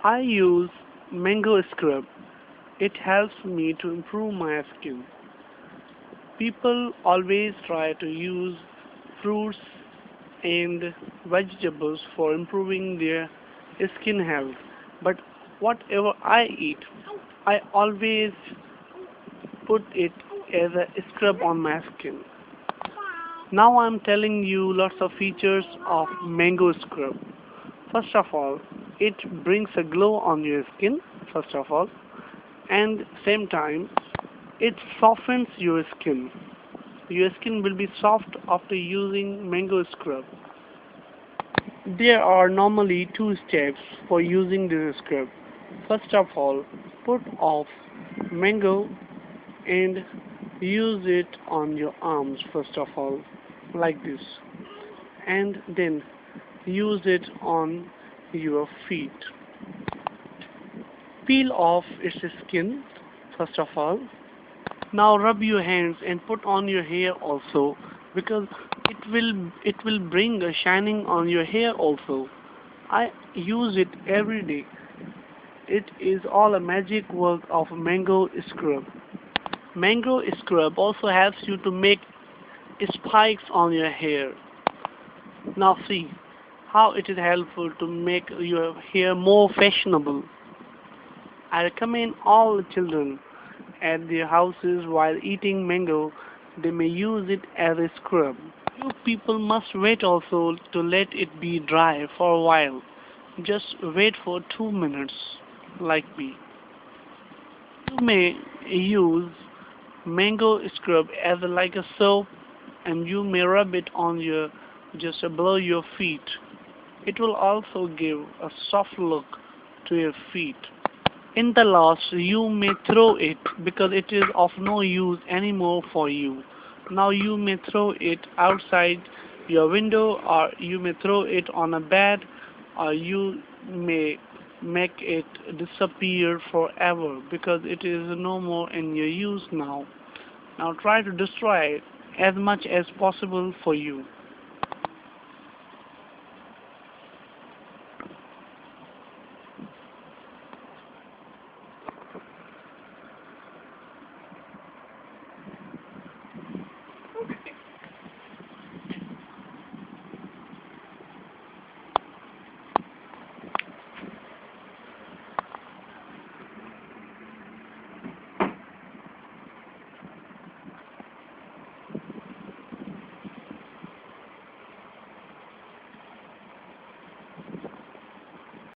I use mango scrub. It helps me to improve my skin. People always try to use fruits and vegetables for improving their skin health. But whatever I eat, I always put it as a scrub on my skin. Now I'm telling you lots of features of mango scrub. First of all, it brings a glow on your skin, first of all, and same time it softens your skin. Your skin will be soft after using mango scrub. There are normally two steps for using this scrub. First of all, put off mango and use it on your arms first of all, like this, and then use it on your feet. Peel off its skin first of all. Now rub your hands and put on your hair also, because it will bring a shining on your hair also. I use it every day. It is all a magic work of mango scrub. Mango scrub also helps you to make spikes on your hair. Now see how it is helpful to make your hair more fashionable. I recommend all the children at their houses while eating mango, they may use it as a scrub. You people must wait also to let it be dry for a while. Just wait for 2 minutes, like me. You may use mango scrub as like a soap, and you may rub it on your just below your feet. It will also give a soft look to your feet. In the last, you may throw it because it is of no use anymore for you. Now you may throw it outside your window, or you may throw it on a bed, or you may make it disappear forever because it is no more in your use now. Now try to destroy it as much as possible for you.